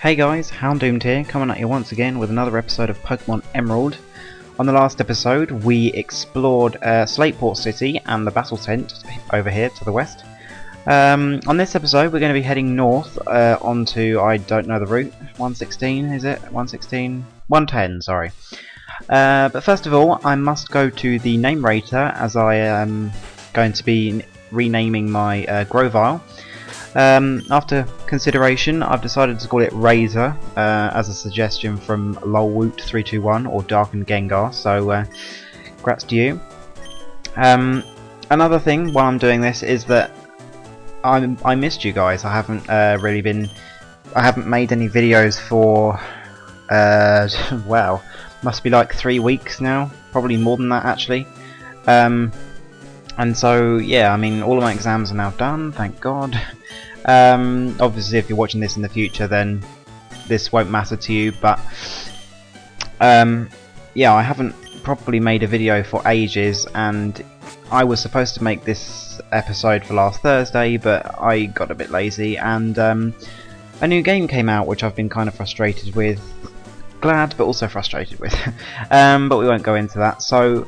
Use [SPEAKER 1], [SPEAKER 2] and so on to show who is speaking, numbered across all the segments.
[SPEAKER 1] Hey guys, Houndoomed here, coming at you once again with another episode of Pokemon Emerald. On the last episode, we explored Slateport City and the battle tent over here to the west. On this episode, we're going to be heading north onto, I don't know the route, 116, is it? 116? 110, sorry. But first of all, I must go to the name rater as I am going to be renaming my Grovyle. After consideration, I've decided to call it Razor as a suggestion from Lolwoot321 or Darkened Gengar, so congrats to you. Another thing while I'm doing this is that I missed you guys. I haven't I haven't made any videos for wow, must be like 3 weeks now, probably more than that actually. And so yeah, I mean, all of my exams are now done, thank God. Obviously if you're watching this in the future then this won't matter to you, but yeah, I haven't properly made a video for ages, and I was supposed to make this episode for last Thursday, but I got a bit lazy, and a new game came out which I've been kind of frustrated with. Glad but also frustrated with. But we won't go into that. So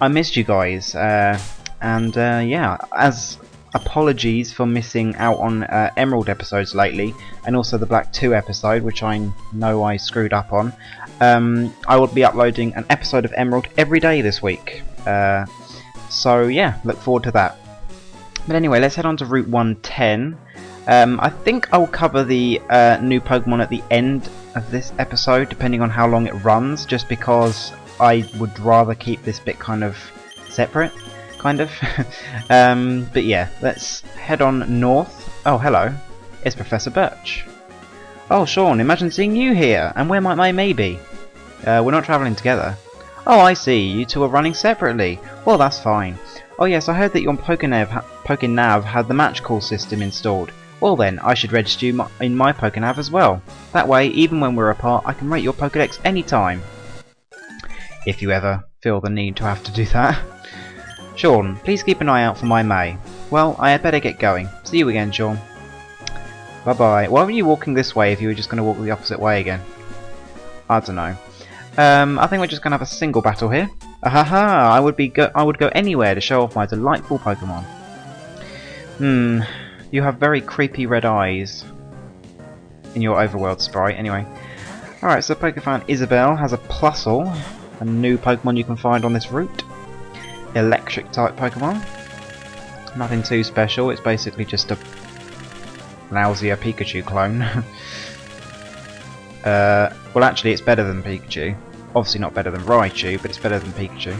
[SPEAKER 1] I missed you guys, and yeah, as apologies for missing out on Emerald episodes lately, and also the Black 2 episode, which I know I screwed up on. I will be uploading an episode of Emerald every day this week, so yeah, look forward to that. But anyway, let's head on to Route 110. I think I'll cover the new Pokemon at the end of this episode, depending on how long it runs, just because I would rather keep this bit kind of separate. Kind of. But yeah, let's head on north. Oh, hello. It's Professor Birch. Oh, Sean, imagine seeing you here. And where might my May be? We're not travelling together. Oh, I see. You two are running separately. Well, that's fine. Oh yes, I heard that your Pokénav had the match call system installed. Well then, I should register you in my Pokénav as well. That way, even when we're apart, I can rate your Pokédex anytime. If you ever feel the need to have to do that. Sean, please keep an eye out for my May. Well, I had better get going. See you again, Sean. Bye-bye. Why were you walking this way if you were just going to walk the opposite way again? I don't know. I think we're just going to have a single battle here. Ahaha! I would go anywhere to show off my delightful Pokemon. You have very creepy red eyes in your overworld sprite. Anyway. Alright, so Pokefan Isabelle has a Plusle, a new Pokemon you can find on this route. Electric type Pokemon. Nothing too special, it's basically just a lousier Pikachu clone. Well actually it's better than Pikachu. Obviously not better than Raichu, but it's better than Pikachu.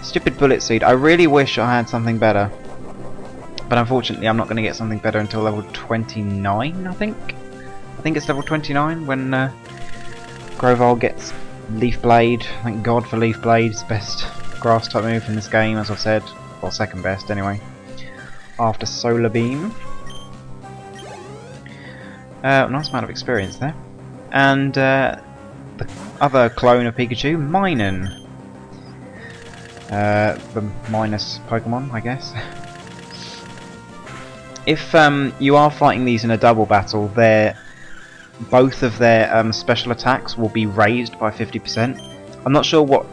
[SPEAKER 1] Stupid Bullet Seed. I really wish I had something better. But unfortunately I'm not going to get something better until level 29, I think. I think it's level 29 when Grovyle gets Leaf Blade. Thank God for Leaf Blade. It's the best grass type move in this game, as I've said. Well, second best anyway. After Solar Beam. Nice amount of experience there. And the other clone of Pikachu, Minun. The minus Pokemon, I guess. If you are fighting these in a double battle, both of their special attacks will be raised by 50%. I'm not sure what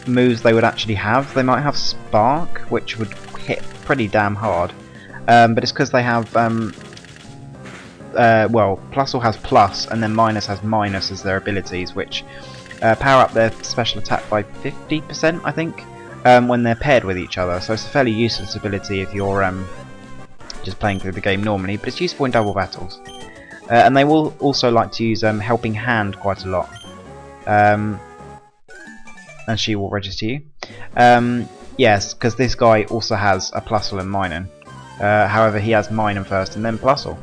[SPEAKER 1] moves they would actually have. They might have Spark, which would hit pretty damn hard. But it's because they have, well, Plusle has Plus, and then Minus has Minus as their abilities, which power up their special attack by 50%, I think, when they're paired with each other. So it's a fairly useless ability if you're just playing through the game normally, but it's useful in double battles. And they will also like to use Helping Hand quite a lot. And she will register you. Yes, because this guy also has a Plusle and Minun. However, he has Minun first and then Plusle.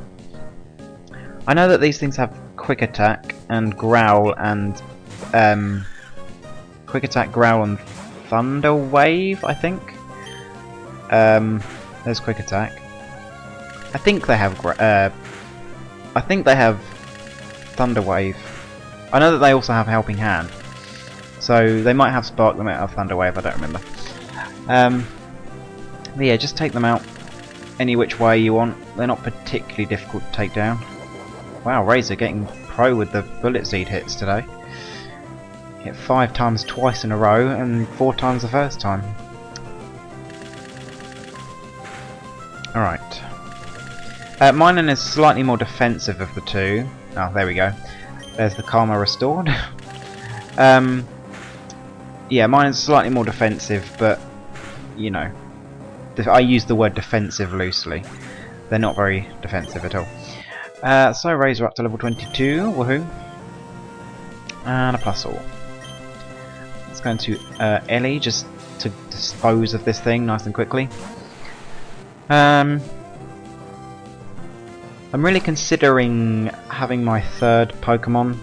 [SPEAKER 1] I know that these things have Quick Attack and Growl and Quick Attack, Growl and Thunder Wave, I think. There's Quick Attack. I think they have Thunder Wave. I know that they also have Helping Hand. So they might have Spark, they might have Thunder Wave, I don't remember. But yeah, just take them out. any which way you want. They're not particularly difficult to take down. Wow, Razor getting pro with the bullet seed hits today. Hit 5 times twice in a row and 4 times the first time. Alright. Minun is slightly more defensive of the two. Oh, there we go. There's the karma restored. Yeah, Minun's slightly more defensive, but, you know, I use the word defensive loosely. They're not very defensive at all. So Razor up to level 22, woohoo. And a Plusle. Let's go into Ellie just to dispose of this thing nice and quickly. I'm really considering having my third Pokemon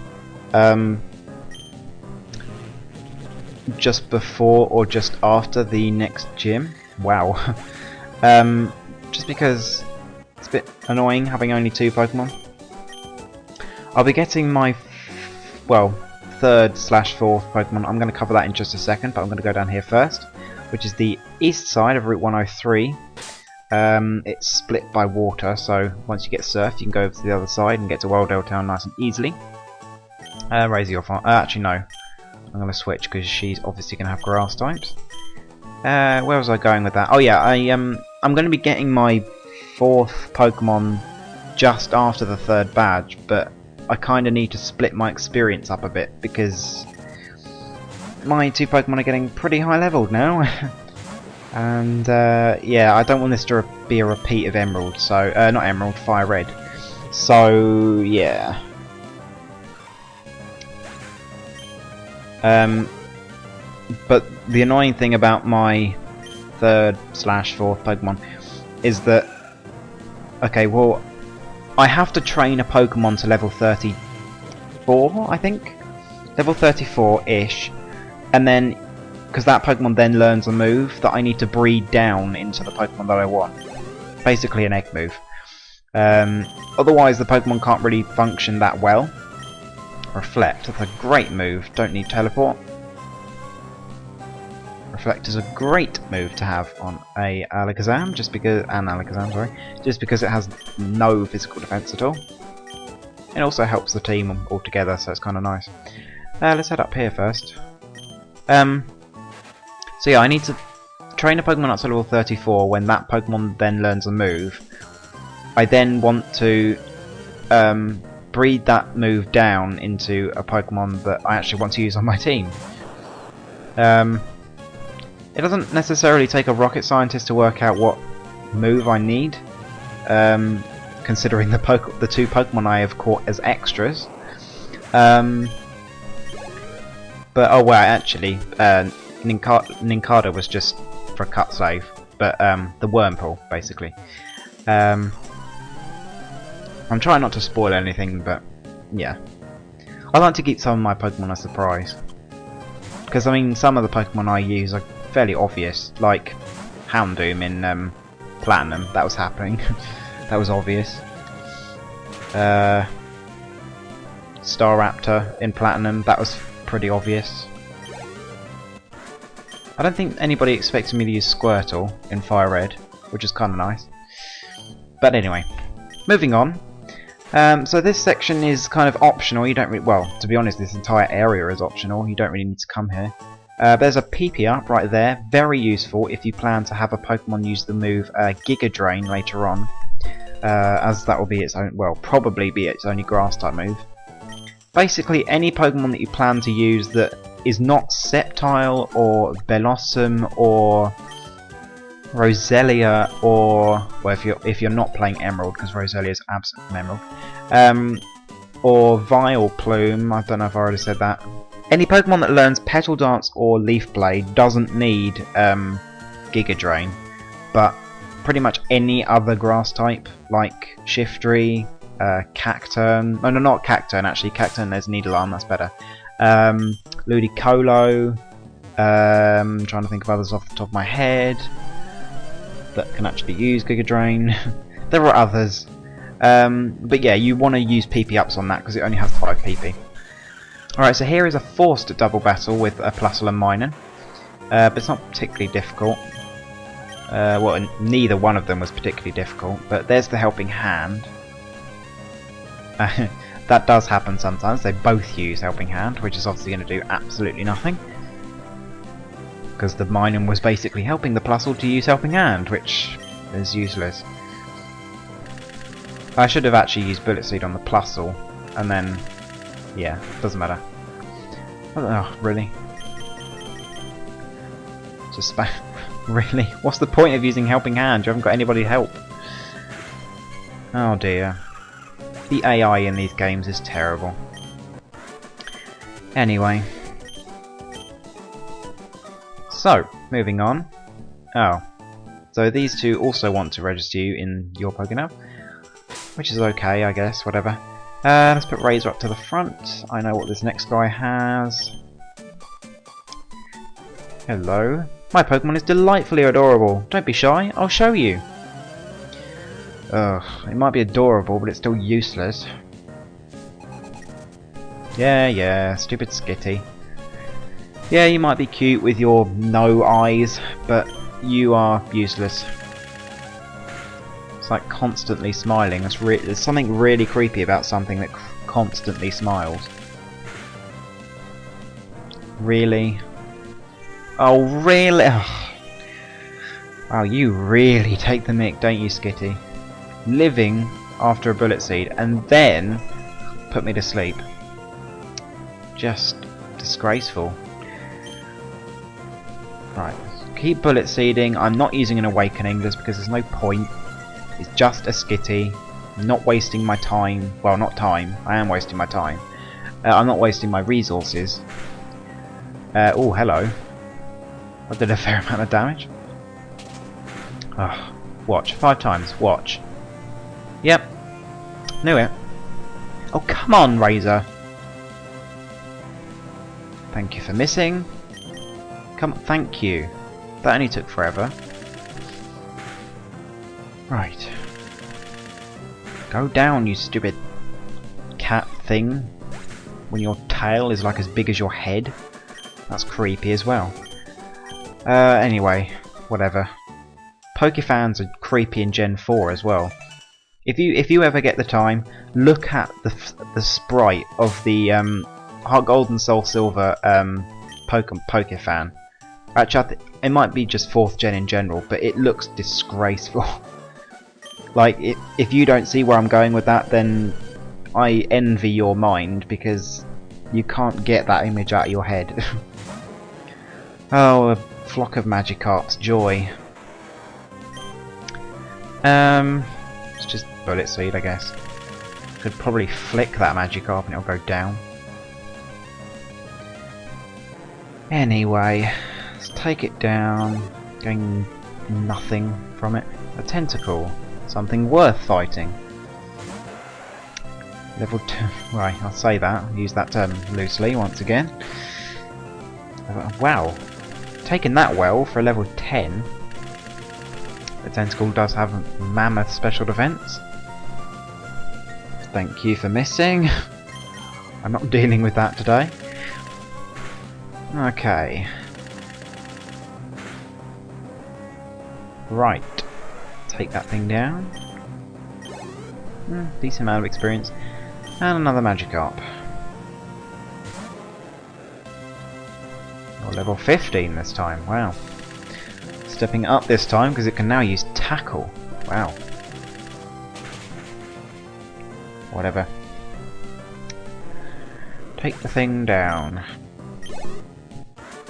[SPEAKER 1] just before or just after the next gym. Wow. Just because it's a bit annoying having only 2 Pokemon. I'll be getting my third/4th Pokemon. I'm going to cover that in just a second, but I'm going to go down here first, which is the east side of Route 103. It's split by water, so once you get surf, you can go over to the other side and get to Worldale Town nice and easily. Razor your farm. Actually, no. I'm going to switch because she's obviously going to have grass types. Where was I going with that? Oh yeah, I'm going to be getting my 4th Pokemon just after the 3rd badge, but I kind of need to split my experience up a bit because my 2 Pokemon are getting pretty high leveled now. And yeah, I don't want this to be a repeat of Emerald, so not Emerald, Fire Red. So yeah. But the annoying thing about my 3rd/4th Pokemon is that, okay, well, I have to train a Pokemon to level 34, I think, level 34-ish, and then because that Pokemon then learns a move that I need to breed down into the Pokemon that I want, basically an egg move. Otherwise, the Pokemon can't really function that well. Reflect, that's a great move. Don't need teleport. Reflect is a great move to have on a Alakazam, just because it has no physical defense at all. It also helps the team altogether, so it's kind of nice. Let's head up here first. So yeah, I need to train a Pokemon up to level 34. When that Pokemon then learns a move, I then want to breed that move down into a Pokemon that I actually want to use on my team. It doesn't necessarily take a rocket scientist to work out what move I need, considering the 2 Pokemon I have caught as extras. But oh well, actually, Nincada was just for a cut save, but the Wurmple basically. I'm trying not to spoil anything, but yeah, I like to keep some of my Pokemon a surprise, because I mean some of the Pokemon I use are fairly obvious, like Houndoom in Platinum. That was happening. That was obvious. Staraptor in Platinum. That was pretty obvious. I don't think anybody expected me to use Squirtle in Fire Red, which is kind of nice. But anyway, moving on. So this section is kind of optional. You don't well, to be honest, this entire area is optional. You don't really need to come here. There's a PP up right there, very useful if you plan to have a Pokemon use the move Giga Drain later on, as that will be its own, well, probably be its only Grass type move. Basically, any Pokemon that you plan to use that is not Sceptile or Bellossom or Roselia, or well, if you're not playing Emerald, because Roselia is absent from Emerald, or Vileplume. I don't know if I already said that. Any Pokemon that learns Petal Dance or Leaf Blade doesn't need Giga Drain, but pretty much any other Grass type, like Shiftry, Cacturn. No, not Cacturn actually. Cacturn there's Needle Arm, that's better. Ludicolo. Trying to think of others off the top of my head that can actually use Giga Drain. There are others, but yeah, you want to use PP ups on that because it only has 5 PP. Alright, so here is a forced double battle with a Plusle Minun, but it's not particularly difficult. Well, neither one of them was particularly difficult, but there's the helping hand. That does happen sometimes. They both use helping hand, which is obviously going to do absolutely nothing. Because the Minun was basically helping the Plusle to use helping hand, which is useless. I should have actually used Bullet Seed on the Plusle, and then, yeah, doesn't matter. Oh, really? Just really? What's the point of using helping hand? You haven't got anybody to help. Oh dear. The AI in these games is terrible. Anyway. So, moving on. Oh. So these two also want to register you in your Pokémon, which is okay, I guess, whatever. Let's put Razor up to the front. I know what this next guy has. Hello. My Pokemon is delightfully adorable. Don't be shy, I'll show you. Ugh, it might be adorable, but it's still useless. Yeah, stupid Skitty. Yeah, you might be cute with your no eyes, but you are useless. It's like constantly smiling. There's something really creepy about something that constantly smiles. Really? Oh, really? Ugh. Wow, you really take the mick, don't you, Skitty? Living after a Bullet Seed and then put me to sleep. Just disgraceful. Right, keep Bullet Seeding. I'm not using an Awakening just because there's no point. It's just a Skitty. I'm not wasting my time. Well, not time. I am wasting my time. I'm not wasting my resources. Oh, hello. I did a fair amount of damage. Oh, watch. 5 times. Watch. Yep. Knew it. Oh, come on, Razor. Thank you for missing. Come on, thank you. That only took forever. Right. Go down, you stupid cat thing. When your tail is like as big as your head. That's creepy as well. Anyway, whatever. Pokefans are creepy in Gen 4 as well. If you ever get the time, look at the sprite of the Heart Gold and Soul Silver Pokefan. Actually, it might be just 4th gen in general, but it looks disgraceful. Like, if you don't see where I'm going with that, then I envy your mind, because you can't get that image out of your head. Oh, a flock of Magikarps, joy. It's just Bullet Seed, I guess. Could probably flick that Magikarp and it'll go down. Anyway, let's take it down. Getting nothing from it. A tentacle. Something worth fighting. Level 2. Right, I'll say that. I'll use that term loosely once again. Wow. Taking that well for a level 10. The tentacle does have a mammoth special defense. Thank you for missing. I'm not dealing with that today. Okay. Right. Take that thing down. Decent amount of experience. And another Magikarp. Oh, level 15 this time. Wow. Stepping up this time because it can now use Tackle. Wow. Whatever. Take the thing down.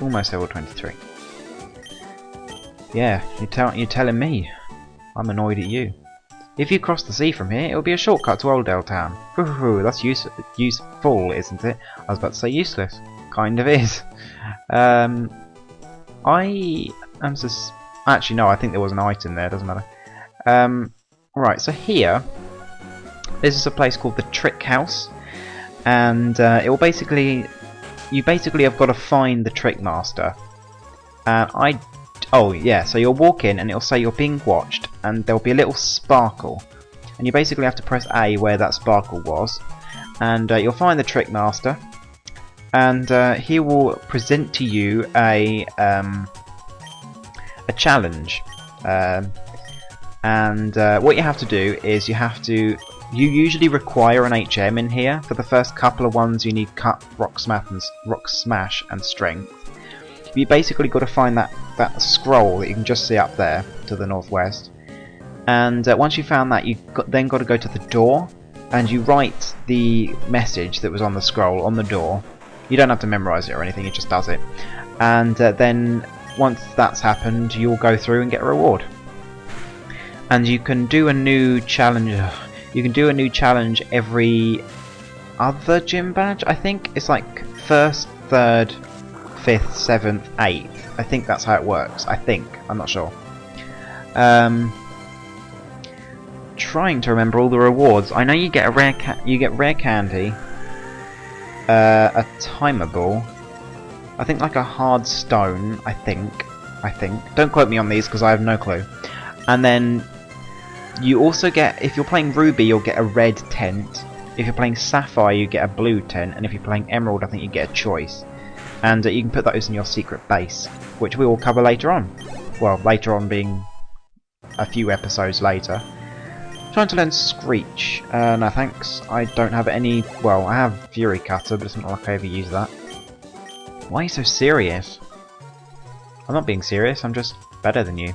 [SPEAKER 1] Almost level 23. Yeah, you're telling me. I'm annoyed at you. If you cross the sea from here, it'll be a shortcut to Oldale Town. That's useful, isn't it? I was about to say useless. Kind of is. Actually, no, I think there was an item there, doesn't matter. Right, so here, this is a place called the Trick House, and it will you basically have got to find the Trick Master. Oh yeah, so you'll walk in and it'll say you're being watched, and there'll be a little sparkle, and you basically have to press A where that sparkle was, and you'll find the Trick Master, and he will present to you a challenge. What you have to do is you usually require an HM in here. For the first couple of ones you need Cut, Rock Smash and Strength. You basically got to find that scroll that you can just see up there to the northwest, and once you found that, then got to go to the door and you write the message that was on the scroll on the door. You don't have to memorize it or anything, it just does it. And then once that's happened, you'll go through and get a reward. And you can do a new challenge. You can do a new challenge every other gym badge. I think it's like 1st, 3rd, 5th, 7th, 8th. I think that's how it works. I think. I'm not sure. Trying to remember all the rewards. I know you get a rare candy, a timer ball, I think like a hard stone. I think. Don't quote me on these because I have no clue. And then you also get, if you're playing Ruby, you'll get a red tent. If you're playing Sapphire, you get a blue tent, and if you're playing Emerald, I think you get a choice. And you can put those in your secret base, which we will cover later on. Well, later on being a few episodes later. Trying to learn Screech. No thanks. I don't have any. Well, I have Fury Cutter, but it's not like I ever use that. Why are you so serious? I'm not being serious. I'm just better than you.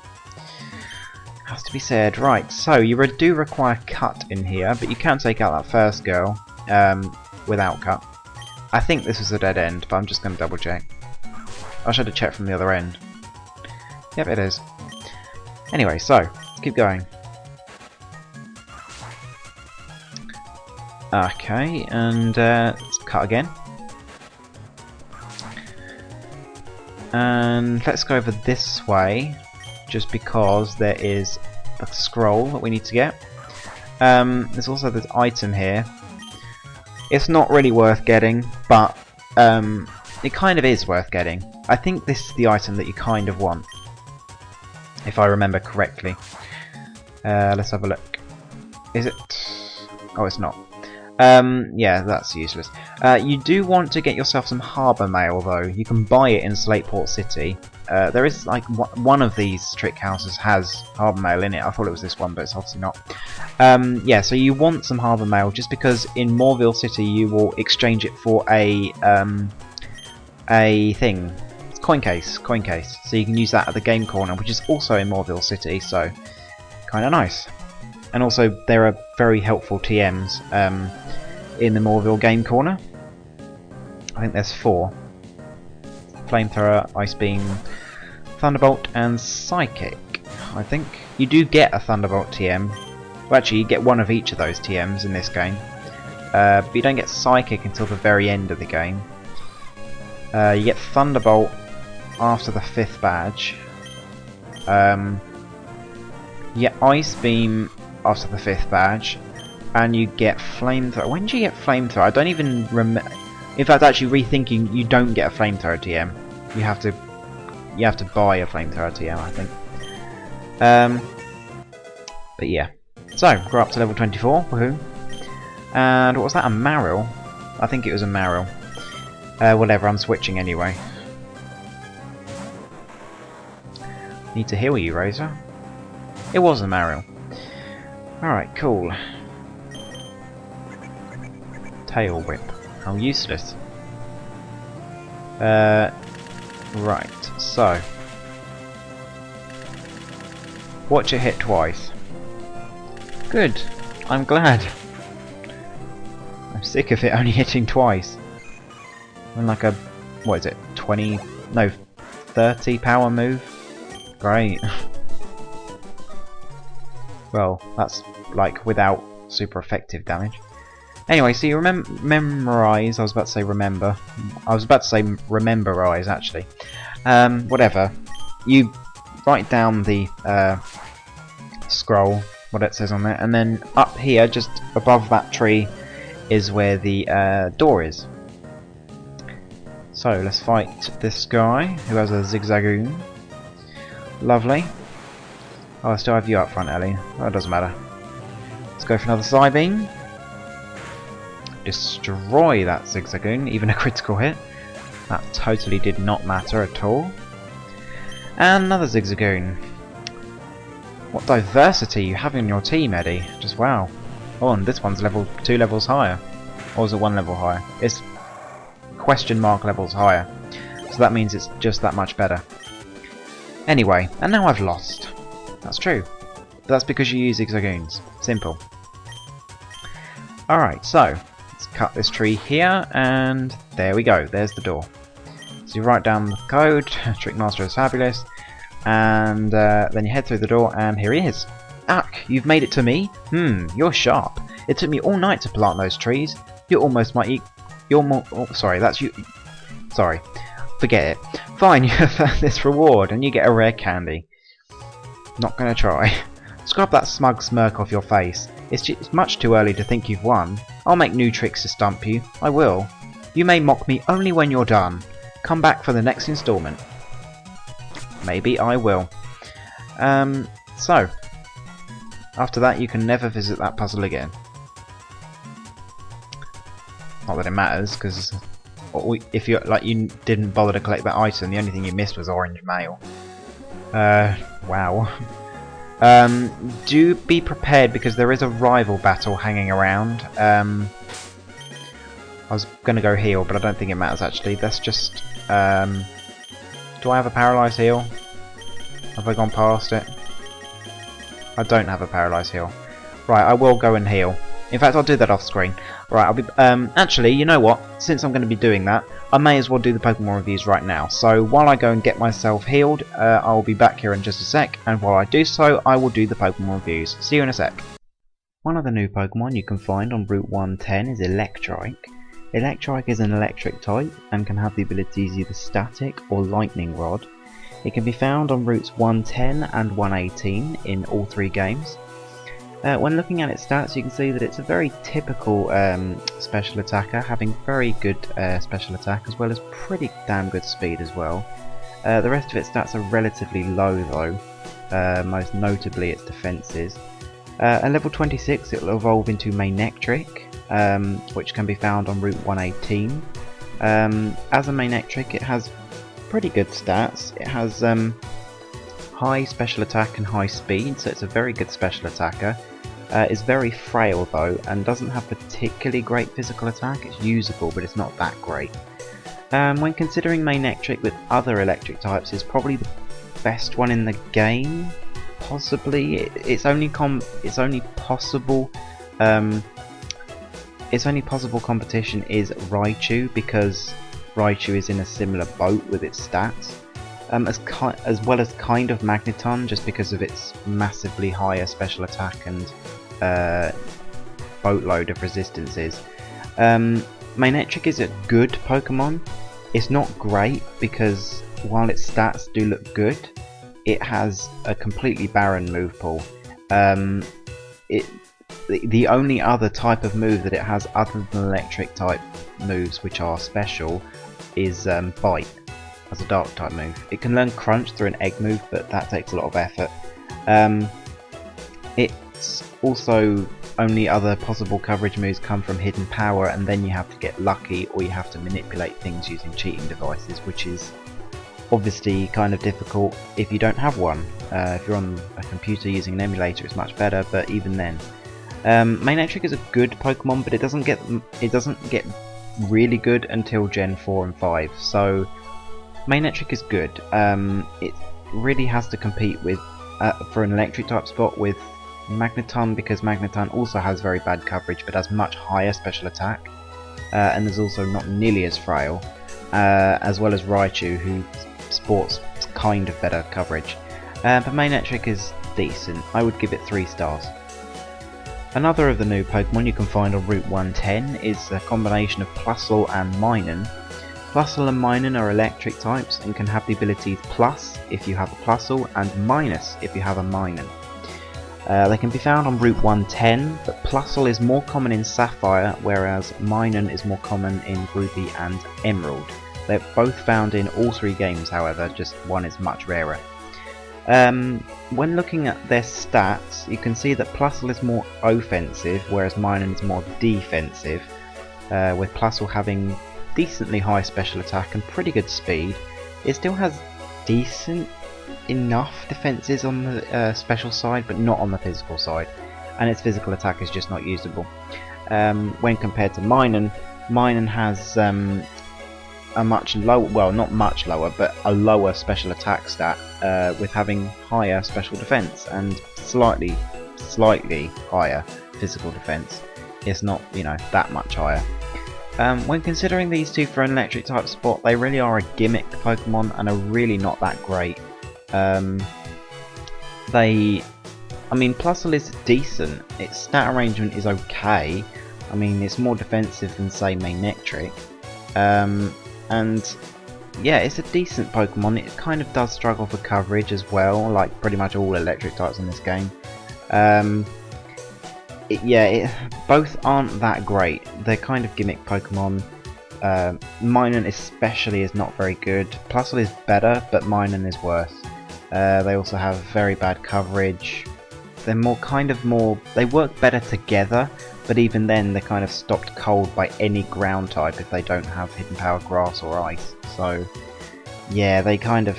[SPEAKER 1] Has to be said. Right. So you do require Cut in here, but you can take out that first girl without Cut. I think this is a dead end, but I'm just going to double check. I should have checked from the other end. Yep, it is. Anyway, so keep going. Okay, and let's cut again. And let's go over this way, just because there is a scroll that we need to get. There's also this item here. It's not really worth getting, but it kind of is worth getting. I think this is the item that you kind of want, if I remember correctly. Let's have a look. Is it? Oh, it's not. Yeah, that's useless. You do want to get yourself some harbour mail, though. You can buy it in Slateport City. There is like one of these trick houses has harbour mail in it. I thought it was this one, but it's obviously not. Yeah, so you want some harbour mail just because in Moreville City you will exchange it for a thing. It's coin case. So you can use that at the game corner, which is also in Moreville City. So kind of nice. And also there are very helpful TMs in the Moreville game corner. I think there's 4. Flamethrower, Ice Beam, Thunderbolt and Psychic. I think you do get a Thunderbolt TM. Well, actually you get one of each of those TMs in this game. But you don't get Psychic until the very end of the game. You get Thunderbolt after the 5th badge. You get Ice Beam after the 5th badge, and you get Flamethrower. When do you get Flamethrower? I don't even remember. In fact, actually rethinking, you don't get a Flamethrower TM. You have to buy a Flamethrower TM, I think. But yeah. So we're up to level 24. Woohoo! And what was that? A Marill? I think it was a Marill. Whatever. I'm switching anyway. Need to heal you, Razor. It was a Marill. Alright, cool. Tail Whip. How useless. Right, so. Watch it hit twice. Good. I'm glad. I'm sick of it only hitting twice. I'm like a, what is it, 20, no, 30 power move? Great. Well, that's like without super effective damage. Anyway, so you memorize. I was about to say remember. I was about to say rememberize actually. Whatever. You write down the scroll, what it says on there, and then up here, just above that tree, is where the door is. So let's fight this guy who has a Zigzagoon. Lovely. Oh, I still have you up front, Ellie. Oh, it doesn't matter. Let's go for another Psybeam. Destroy that Zigzagoon, even a critical hit. That totally did not matter at all. And another Zigzagoon. What diversity you have in your team, Eddie. Just wow. Oh, and this one's 2 levels higher. Or is it 1 level higher? It's question mark levels higher. So that means it's just that much better. Anyway, and now I've lost. That's true. But that's because you use Zigzagoons. Simple. Alright, so let's cut this tree here, and there we go. There's the door. So you write down the code, Trickmaster is fabulous, and then you head through the door, and here he is. Ack, you've made it to me? You're sharp. It took me all night to plant those trees. You're almost my you're more. Oh, sorry, that's you. Sorry, forget it. Fine, you have earned this reward, and you get a rare candy. Not gonna try. Scrub that smug smirk off your face. It's much too early to think you've won. I'll make new tricks to stump you. I will. You may mock me only when you're done. Come back for the next installment. Maybe I will. So after that, you can never visit that puzzle again. Not that it matters, because if you didn't bother to collect that item, the only thing you missed was orange mail. Wow. Do be prepared, because there is a rival battle hanging around. I was going to go heal, but I don't think it matters actually. That's just... do I have a paralysed heal? Have I gone past it? I don't have a paralysed heal. Right, I will go and heal. In fact, I'll do that off screen. Right, I'll be... actually, you know what? Since I'm going to be doing that, I may as well do the Pokemon reviews right now. So while I go and get myself healed, I'll be back here in just a sec. And while I do so, I will do the Pokemon reviews. See you in a sec. One of the new Pokemon you can find on Route 110 is Electrike. Electrike is an electric type and can have the abilities either Static or Lightning Rod. It can be found on routes 110 and 118 in all 3 games. When looking at its stats, you can see that it's a very typical special attacker, having very good special attack as well as pretty damn good speed as well. The rest of its stats are relatively low though, most notably its defences. At level 26 it will evolve into Manectric, which can be found on route 118. As a Manectric, it has pretty good stats. It has high special attack and high speed, so it's a very good special attacker. Is very frail though, and doesn't have particularly great physical attack. It's usable, but it's not that great. When considering Manectric with other electric types, is probably the best one in the game. Possibly, its only possible competition is Raichu, because Raichu is in a similar boat with its stats. As well as kind of Magneton, just because of its massively higher special attack and boatload of resistances. Manectric is a good Pokemon. It's not great, because while its stats do look good, it has a completely barren move pool. The only other type of move that it has other than electric type moves which are special is Bite, as a dark type move. It can learn Crunch through an egg move, but that takes a lot of effort. It's also only other possible coverage moves come from Hidden Power, and then you have to get lucky, or you have to manipulate things using cheating devices, which is obviously kind of difficult if you don't have one. If you're on a computer using an emulator, it's much better, but even then. Manectric is a good Pokemon, but it doesn't get really good until Gen 4 and 5. So Manectric is good. It really has to compete with for an electric type spot with Magneton, because Magneton also has very bad coverage but has much higher special attack, and is also not nearly as frail, as well as Raichu, who sports kind of better coverage. But Manectric is decent. I would give it 3 stars. Another of the new Pokemon you can find on Route 110 is a combination of Plusle and Minun. Plusle and Minun are electric types and can have the abilities Plus if you have a Plusle and Minus if you have a Minun. They can be found on Route 110, but Plusle is more common in Sapphire, whereas Minun is more common in Ruby and Emerald. They're both found in all 3 games, however, just one is much rarer. When looking at their stats, you can see that Plusle is more offensive, whereas Minun is more defensive, with Plusle having decently high special attack and pretty good speed. It still has decent enough defences on the special side, but not on the physical side, and its physical attack is just not usable. When compared to Minun, Minun has a much lower, well, not much lower, but a lower special attack stat, with having higher special defense and slightly higher physical defense. It's not, you know, that much higher. When considering these two for an electric type spot, they really are a gimmick Pokemon and are really not that great. I mean, Plusle is decent. Its stat arrangement is okay. I mean, it's more defensive than, say, Electrike. And yeah, it's a decent Pokemon. It kind of does struggle for coverage as well, like pretty much all electric types in this game. Both aren't that great. They're kind of gimmick Pokemon. Minun especially is not very good. Plusle is better, but Minun is worse. They also have very bad coverage. They're they work better together, but even then they're kind of stopped cold by any ground type if they don't have hidden power grass or ice. So yeah, they kind of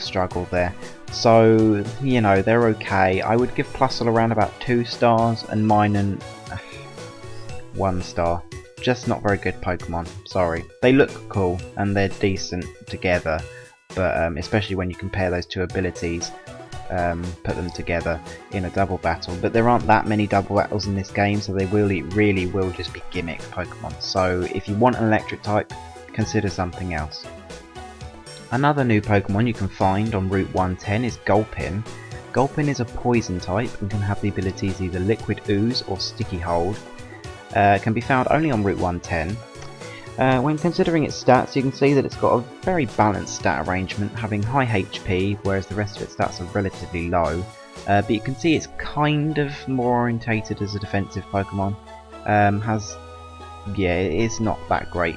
[SPEAKER 1] struggle there. So, you know, they're okay. I would give Plusle around about 2 stars and Minun 1 star. Just not very good Pokemon, sorry. They look cool and they're decent together, but especially when you compare those two abilities, put them together in a double battle. But there aren't that many double battles in this game, so they really will just be gimmick Pokemon. So if you want an electric type, consider something else. Another new Pokemon you can find on Route 110 is Gulpin. Gulpin is a poison type and can have the abilities either Liquid Ooze or Sticky Hold. Can be found only on Route 110. When considering its stats, you can see that it's got a very balanced stat arrangement, having high HP, whereas the rest of its stats are relatively low. But you can see it's kind of more orientated as a defensive Pokemon. It is not that great.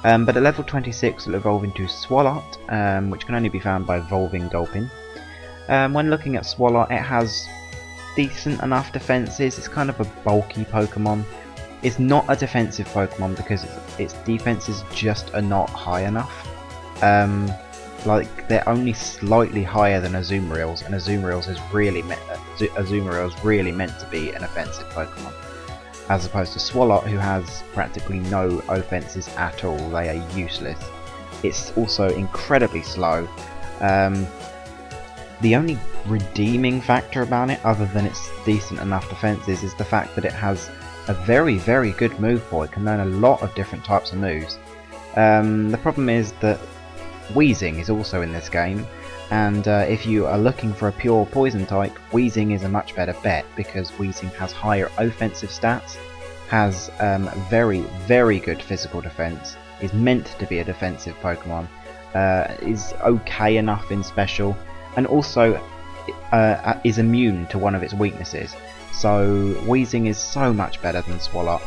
[SPEAKER 1] But at level 26 it will evolve into Swalot, which can only be found by evolving Gulpin. When looking at Swalot, it has decent enough defences. It's kind of a bulky Pokemon. It's not a defensive Pokemon because its defences just are not high enough. Like, they're only slightly higher than Azumarill's, and Azumarill's is really meant to be an offensive Pokemon, as opposed to Swalot, who has practically no offences at all. They are useless. It's also incredibly slow. The only redeeming factor about it, other than its decent enough defences, is the fact that it has a very good move pool. It can learn a lot of different types of moves. The problem is that Weezing is also in this game, and if you are looking for a pure poison type, Weezing is a much better bet, because Weezing has higher offensive stats, has very good physical defense, is meant to be a defensive Pokemon, is okay enough in special, and also is immune to one of its weaknesses. So Weezing is so much better than Swalot.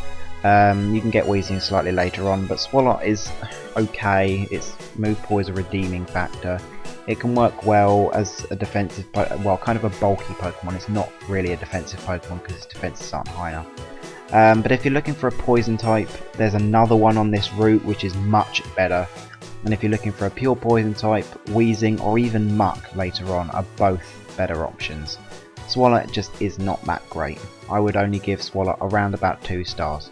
[SPEAKER 1] You can get Weezing slightly later on, but Swalot is okay. Its move pool is a redeeming factor. It can work well as a defensive, well, kind of a bulky Pokemon. It's not really a defensive Pokemon because its defenses aren't high enough. But if you're looking for a poison type, there's another one on this route which is much better. And if you're looking for a pure poison type, Weezing or even Muck later on are both better options. Swalot just is not that great. I would only give Swalot around about 2 stars.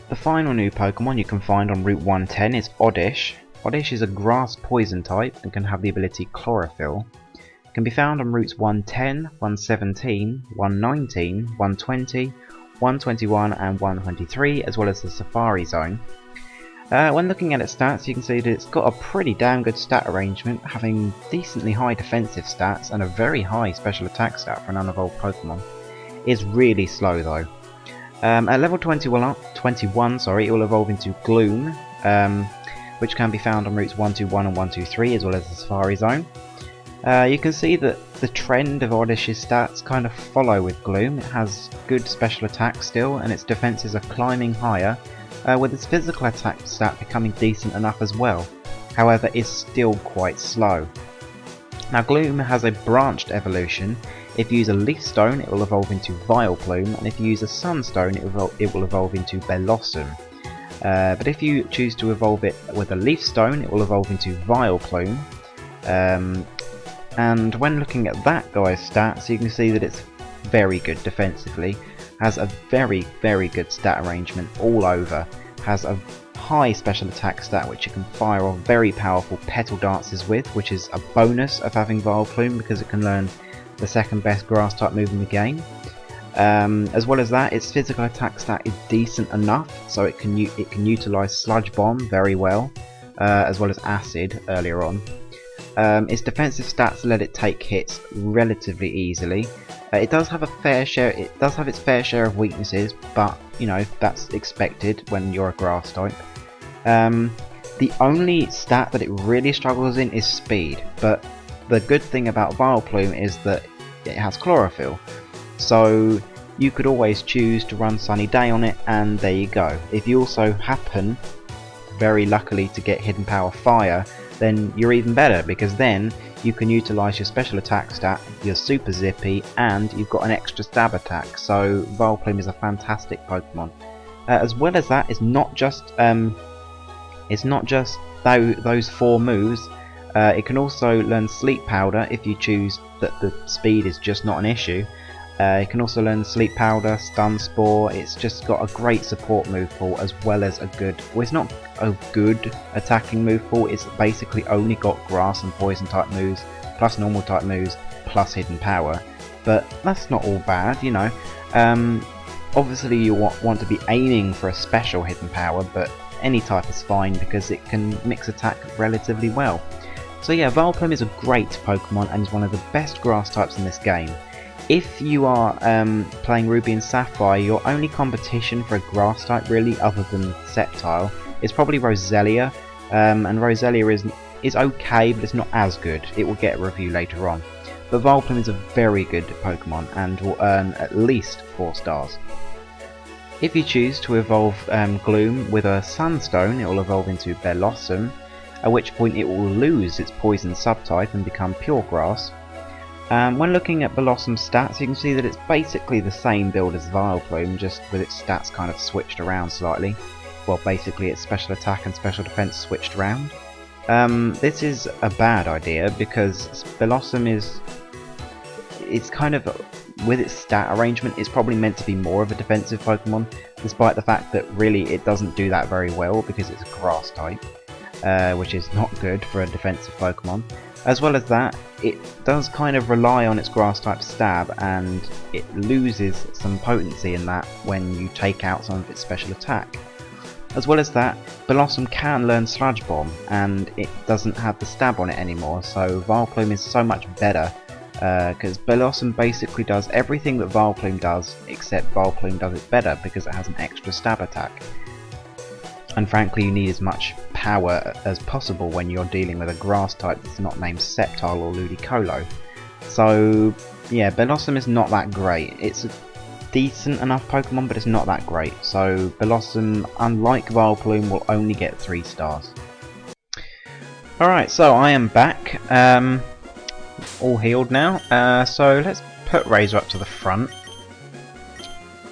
[SPEAKER 1] The final new Pokemon you can find on Route 110 is Oddish. Oddish is a grass poison type and can have the ability Chlorophyll. It can be found on routes 110, 117, 119, 120, 121 and 123, as well as the Safari Zone. When looking at its stats, you can see that it's got a pretty damn good stat arrangement, having decently high defensive stats and a very high special attack stat for an unevolved Pokemon. It's really slow though. At level 21, it will evolve into Gloom, which can be found on routes 121 and 123, as well as the Safari Zone. You can see that the trend of Oddish's stats kind of follow with Gloom. It has good special attack still, and its defences are climbing higher, with its physical attack stat becoming decent enough as well. However, it's still quite slow. Now, Gloom has a branched evolution. If you use a Leaf Stone, it will evolve into Vileplume, and if you use a Sunstone, it will evolve into Bellossom. But if you choose to evolve it with a Leaf Stone, it will evolve into Vileplume. And when looking at that guy's stats, you can see that it's very good defensively, has a very good stat arrangement all over, has a high special attack stat which you can fire off very powerful petal dances with, which is a bonus of having Vileplume because it can learn the second best grass type move in the game. As well as that, its physical attack stat is decent enough, so it can utilise Sludge Bomb very well, as well as Acid earlier on. Its defensive stats let it take hits relatively easily. It does have a fair share. It does have its fair share of weaknesses, but you know that's expected when you're a grass type. The only stat that it really struggles in is speed, but the good thing about Vileplume is that it has chlorophyll, so you could always choose to run Sunny Day on it, and there you go. If you also happen, very luckily, to get Hidden Power Fire, then you're even better, because then you can utilise your special attack stat, your super zippy, and you've got an extra stab attack, so Vileplume is a fantastic Pokemon. As well as that, it's not just those 4 moves. It can also learn Sleep Powder if you choose that the speed is just not an issue. It can also learn Sleep Powder, Stun Spore. It's just got a great support move pool as well as a good... well, it's not a good attacking move pool, it's basically only got grass and poison type moves, plus normal type moves, plus hidden power. But that's not all bad, you know. Obviously you want to be aiming for a special hidden power, but any type is fine because it can mix attack relatively well. So yeah, Vileplume is a great Pokemon and is one of the best grass types in this game. If you are playing Ruby and Sapphire, your only competition for a grass type really, other than Sceptile, is probably Roselia, and Roselia is okay, but it's not as good. It will get a review later on. But Vileplume is a very good Pokemon and will earn at least 4 stars. If you choose to evolve Gloom with a Sunstone, it will evolve into Bellossom, at which point it will lose its poison subtype and become pure grass. When looking at Bellossom's stats, you can see that it's basically the same build as Vileplume, just with its stats kind of switched around slightly. Well, basically its special attack and special defense switched around. This is a bad idea because Bellossom it's kind of, with its stat arrangement, it's probably meant to be more of a defensive Pokemon, despite the fact that really it doesn't do that very well because it's a grass type, which is not good for a defensive Pokemon. As well as that, it does kind of rely on its grass type stab, and it loses some potency in that when you take out some of its special attack. As well as that, Bellossom can learn Sludge Bomb, and it doesn't have the stab on it anymore, so Vileplume is so much better, because Bellossom basically does everything that Vileplume does, except Vileplume does it better because it has an extra stab attack. And frankly, you need as much power as possible when you're dealing with a grass type that's not named Sceptile or Ludicolo. So yeah, Bellossom is not that great. It's a decent enough Pokemon, but it's not that great. So Bellossom, unlike Vileplume, will only get 3 stars. Alright, so I am back, all healed now, so let's put Razor up to the front,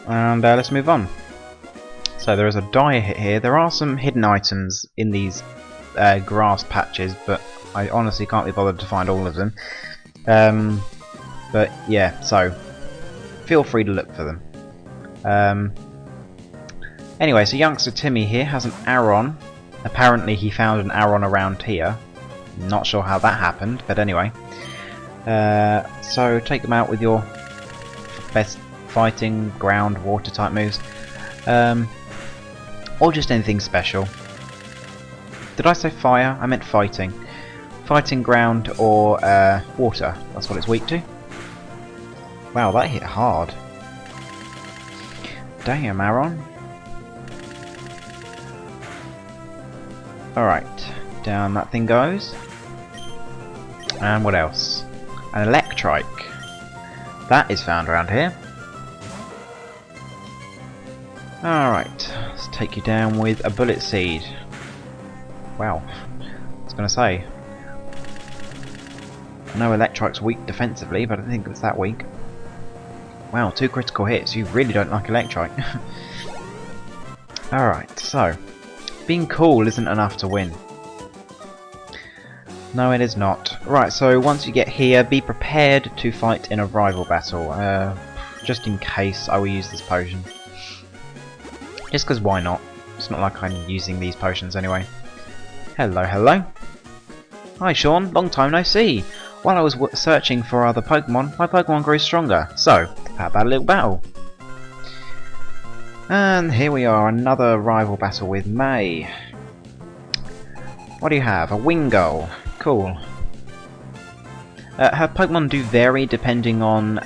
[SPEAKER 1] and let's move on. So there is a dire hit here. There are some hidden items in these grass patches, but I honestly can't be bothered to find all of them. But yeah, so feel free to look for them. Anyway, so youngster Timmy here has an Aron. Apparently he found an Aron around here. Not sure how that happened, but anyway. So take them out with your best fighting, ground, water type moves. Or just anything special. Did I say fire? I meant fighting. Fighting, ground, or water. That's what it's weak to. Wow, that hit hard. Damn, Aron. Alright, down that thing goes. And what else? An Electrike. That is found around here. Alright, let's take you down with a Bullet Seed. Wow, I was going to say. I know Electrike's weak defensively, but I don't think it's that weak. Wow, 2 critical hits. You really don't like Electrike. Alright, so being cool isn't enough to win. No, it is not. Right, so once you get here, be prepared to fight in a rival battle. Just in case, I will use this potion. Just because why not? It's not like I'm using these potions anyway. Hello, hello. Hi Sean, long time no see. While I was searching for other Pokemon, my Pokemon grew stronger. So, how about a little battle? And here we are, another rival battle with May. What do you have? A Wingull. Cool. Her Pokemon do vary depending on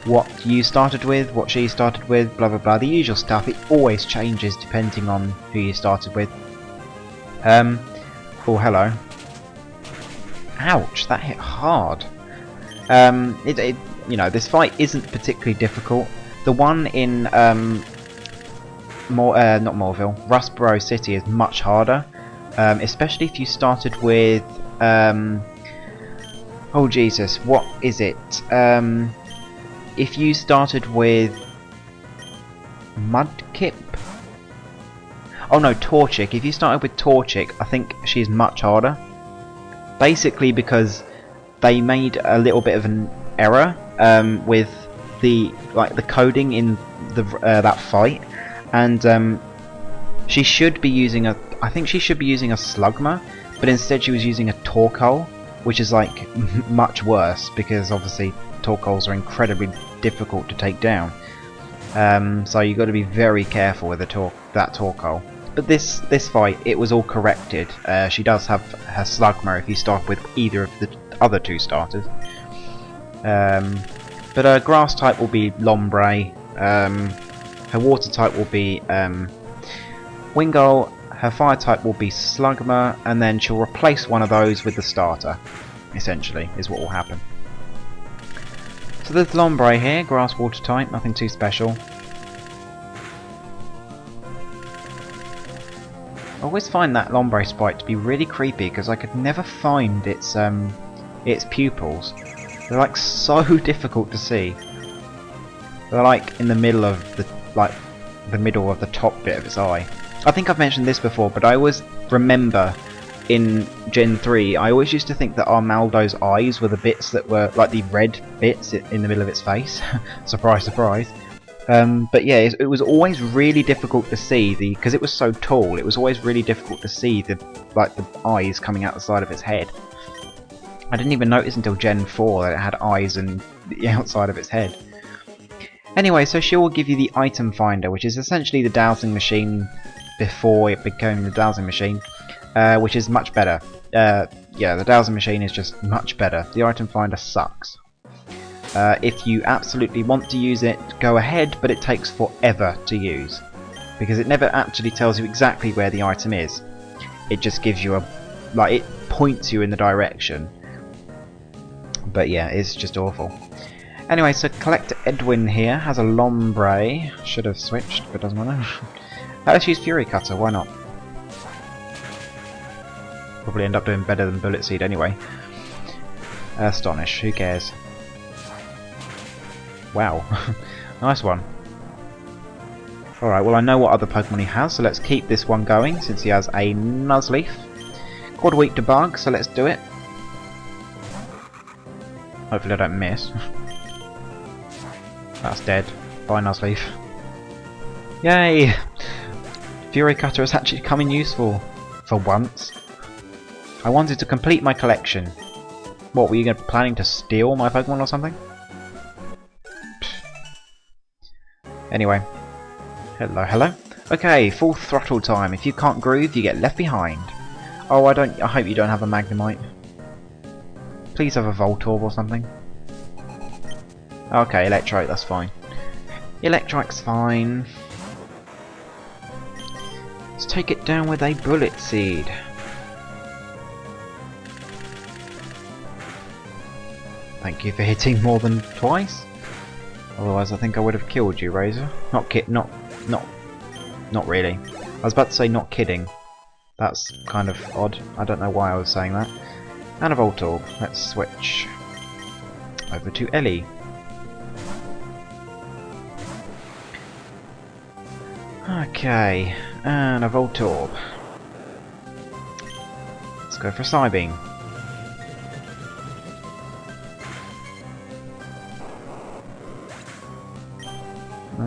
[SPEAKER 1] what you started with, what she started with, blah blah blah. The usual stuff. It always changes depending on who you started with. Oh, hello. Ouch, that hit hard. You know, this fight isn't particularly difficult. The one in not Morville, Rustboro City is much harder. Especially if you started with oh Jesus, what is it? If you started with Mudkip? Oh no, Torchic. If you started with Torchic, I think she's much harder. Basically because they made a little bit of an error with the coding in the that fight, and she should be using a. I think she should be using a Slugma, but instead she was using a Torkoal, which is like much worse because obviously Torkoals are incredibly difficult to take down. So you've got to be very careful with that Torkoal. But this fight, it was all corrected. She does have her Slugma if you start with either of the other two starters. But her Grass type will be Lombre. Her Water type will be Wingull. Her Fire type will be Slugma, and then she'll replace one of those with the starter. Essentially, is what will happen. So there's Lombre here, Grass Water type, nothing too special. I always find that Lombre sprite to be really creepy because I could never find its pupils. They're like so difficult to see. They're like in the middle of the middle of the top bit of its eye. I think I've mentioned this before, but I always remember in Gen 3, I always used to think that Armaldo's eyes were the bits that were like the red bits in the middle of its face. Surprise, surprise. But yeah, it was always really difficult to see because it was so tall. It was always really difficult to see the eyes coming out the side of its head. I didn't even notice until Gen 4 that it had eyes and the outside of its head. Anyway, so she will give you the item finder, which is essentially the dowsing machine before it became the dowsing machine, which is much better. Yeah, the dowsing machine is just much better. The item finder sucks. If you absolutely want to use it, go ahead, but it takes forever to use. Because it never actually tells you exactly where the item is. It just gives you it points you in the direction. But yeah, it's just awful. Anyway, so Collector Edwin here has a Lombre. Should have switched, but doesn't matter. Let's use Fury Cutter, why not? Probably end up doing better than Bullet Seed anyway. Astonish, who cares? Wow, nice one. Alright, well I know what other Pokemon he has, so let's keep this one going since he has a Nuzleaf. Quite weak to Bug, so let's do it. Hopefully I don't miss. That's dead. Bye Nuzleaf. Yay! Fury Cutter has actually come in useful. For once. I wanted to complete my collection. What, were you planning to steal my Pokemon or something? Anyway. Hello, hello. Okay, full throttle time. If you can't groove, you get left behind. Oh, I hope you don't have a Magnemite. Please have a Voltorb or something. Okay, Electrike, that's fine. Electrike's fine. Let's take it down with a Bullet Seed. Thank you for hitting more than twice. Otherwise, I think I would have killed you, Razor. Not really. I was about to say not kidding. That's kind of odd. I don't know why I was saying that. And a Voltorb. Let's switch over to Ellie. Okay, and a Voltorb. Let's go for a Psybeam.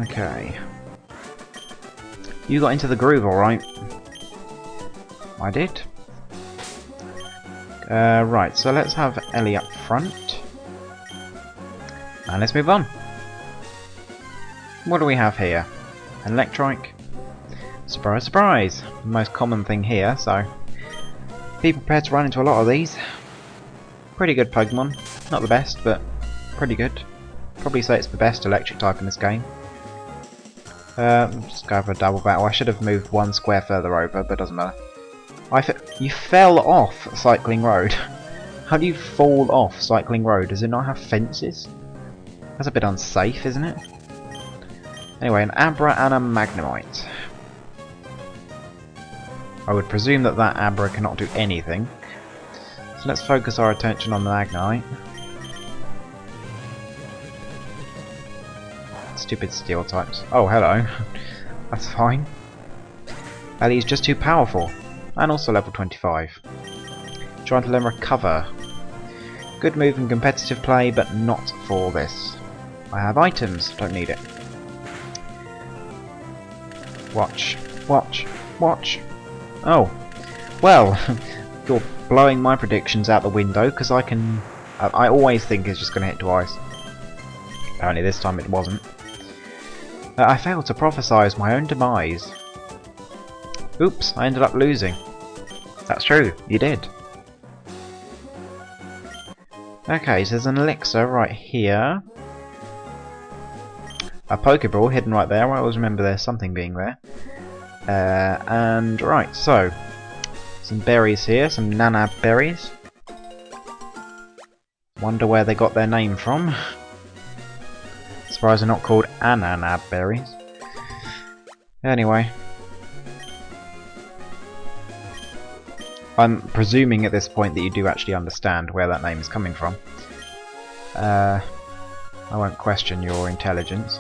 [SPEAKER 1] Okay. You got into the groove, alright. I did. Right, so let's have Ellie up front. And let's move on. What do we have here? An Electrike. Surprise, surprise! The most common thing here, so be prepared to run into a lot of these. Pretty good Pokemon. Not the best, but pretty good. Probably say it's the best electric type in this game. Just go for a double battle. I should have moved one square further over, but doesn't matter. You fell off Cycling Road. How do you fall off Cycling Road? Does it not have fences? That's a bit unsafe, isn't it? Anyway, an Abra and a Magnemite. I would presume that Abra cannot do anything. So let's focus our attention on the Magnemite. Stupid steel types. Oh, hello. That's fine. Ellie's just too powerful. And also level 25. Trying to learn Recover. Good move in competitive play, but not for this. I have items, don't need it. Watch, watch, watch. Oh, well, you're blowing my predictions out the window because I can. I always think it's just going to hit twice. Apparently, this time it wasn't. I failed to prophesize my own demise. Oops, I ended up losing. That's true, you did. Okay, so there's an elixir right here. A Pokeball hidden right there. I always remember there's something being there. And right, so some berries here, some Nanab berries. Wonder where they got their name from. Surprised they're not called Ananab berries. Anyway, I'm presuming at this point that you do actually understand where that name is coming from. I won't question your intelligence.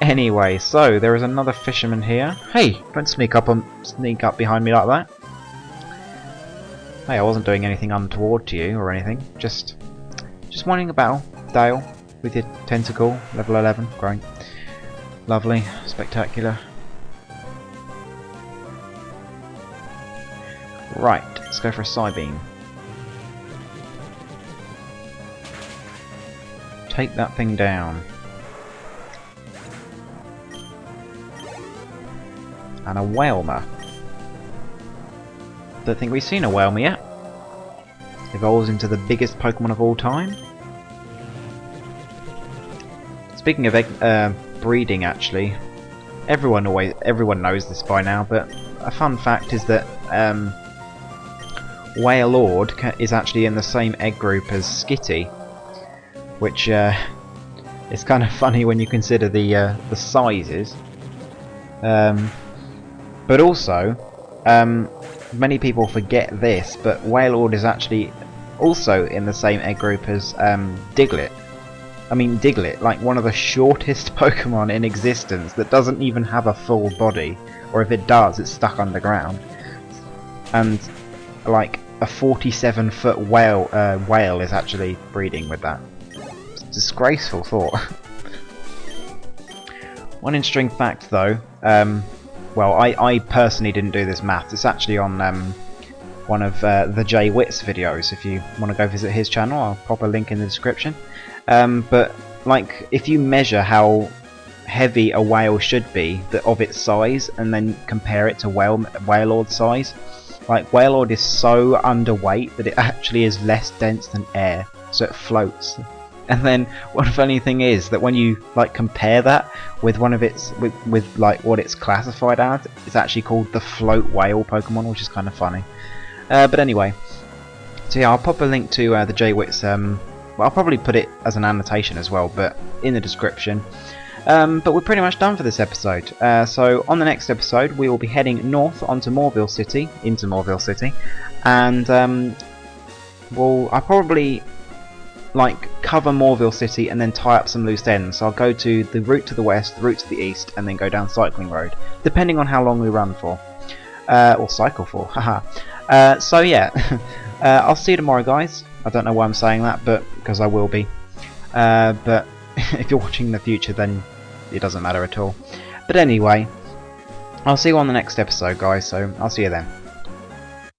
[SPEAKER 1] Anyway, so there is another fisherman here. Hey, don't sneak up behind me like that. Hey, I wasn't doing anything untoward to you or anything. Just wanting a battle, Dale, with your tentacle, level 11. Great, lovely, spectacular. Right, let's go for a Psybeam. Take that thing down. And a Whalmer. Don't think we've seen a Whalmer yet. Evolves into the biggest Pokemon of all time. Speaking of breeding, actually, everyone knows this by now, but a fun fact is that Wailord is actually in the same egg group as Skitty, which is kind of funny when you consider the sizes. But also, many people forget this, but Wailord is actually also in the same egg group as Diglett. I mean Diglett, like one of the shortest Pokemon in existence that doesn't even have a full body, or if it does, it's stuck underground. And like a 47-foot whale is actually breeding with that. It's a disgraceful thought. One interesting fact though, well, I personally didn't do this math. It's actually on one of the Jay Witts videos. If you want to go visit his channel, I'll pop a link in the description. But like, if you measure how heavy a whale should be of its size, and then compare it to Wailord's size, like Wailord is so underweight that it actually is less dense than air, so it floats. And then one funny thing is that when you like compare that with one of its with like what it's classified as, it's actually called the float whale Pokemon, which is kind of funny. But anyway, so yeah, I'll pop a link to the Jay Witts. Well, I'll probably put it as an annotation as well, but in the description. But we're pretty much done for this episode. So on the next episode, we will be heading north onto Morville City, and I'll probably like cover Morville City and then tie up some loose ends. So I'll go to the route to the west, the route to the east, and then go down Cycling Road, depending on how long we run for, or cycle for. Haha. So yeah, I'll see you tomorrow, guys. I don't know why I'm saying that, but because I will be. But if you're watching in the future, then it doesn't matter at all. But anyway, I'll see you on the next episode, guys. So I'll see you then.